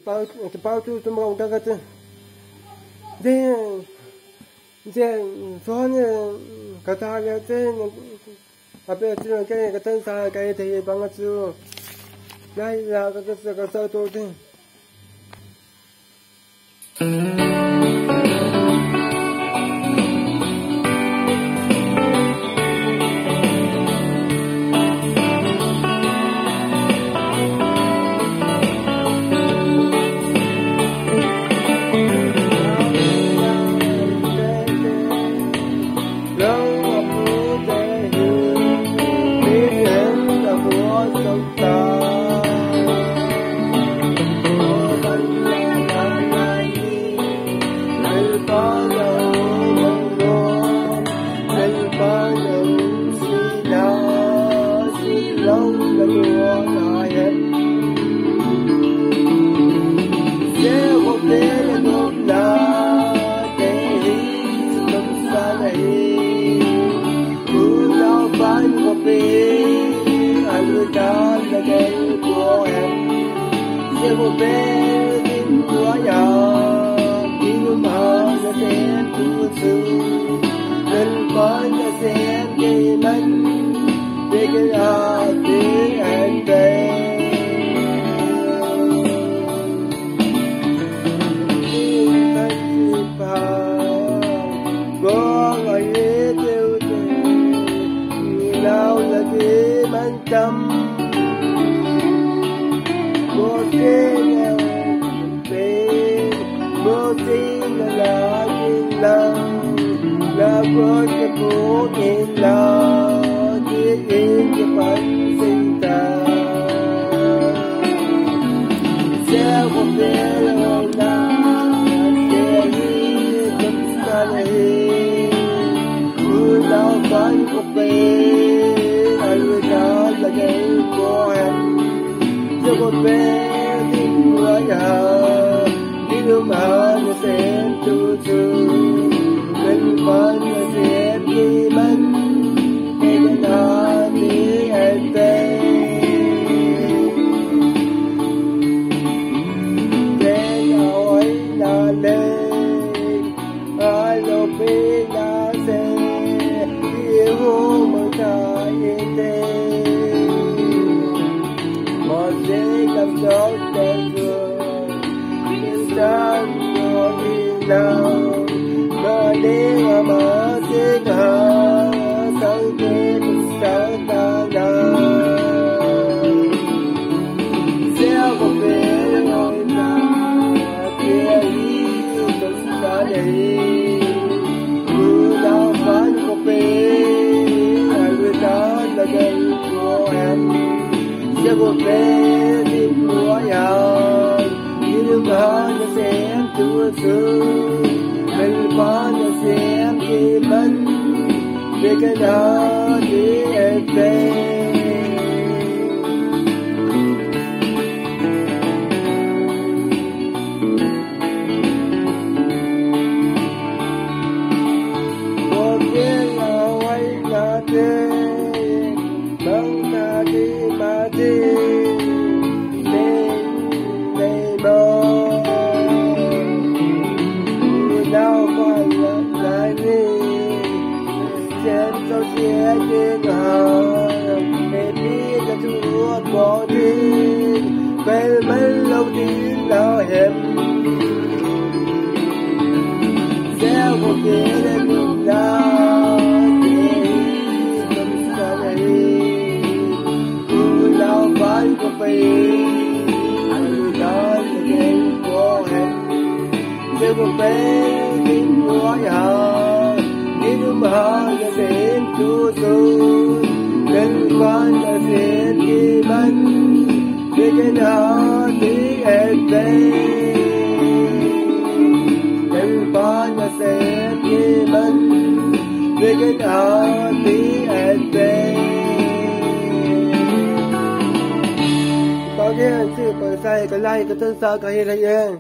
bao tu tu mau ta kata dia soalnya kata dia tu apa itu kayak kata saya kayak dia banget tu ya kata tu tu một bên tim của nhau tim mà nó sẽ tu sự nên con nó sẽ đi mình để cái nào để anh về có người yêu thương nào là để mình chăm vô tình là tình là vô tình vô tình là tình yêu cho bạn sinh ta sẽ một bên là tình yêu tâm ta này cứ nào bạn có bên anh đã là ngày của em cho một bên tình của nhau yêu mà nó sẽ tu tu bên con nó sẽ đi mình để cái đó đi em về để nói là lên alo bên là sẽ yêu mà ta yên đây một giây cảm xúc đẹp vời dan đi nào mà đi mà xin hả sau khi sao ta nào sẽ có về ngồi nào kia đi từng ta đi cứ đâu phải có về người ta là ngày của em sẽ có về tìm của nhau nhưng mà nó sẽ tu sự mình có nó sẽ khi mình để cái đó đi em về một tiếng là quay là thế bằng ta đi mà đi sẽ đến hàng để biết là chúa có đi về mấy lâu tin nào hẹp sẽ một kia lên đường nào để tâm sa này cứ nào phải có phải đó là ngày của em để một bên tin của nhau nhưng mà nó sẽ tu tu nên con nó sẽ đi mình để cái nào đi em về nên con nó sẽ đi mình để cái nào đi em về có cái chữ có sai có like có thân sao có gì đây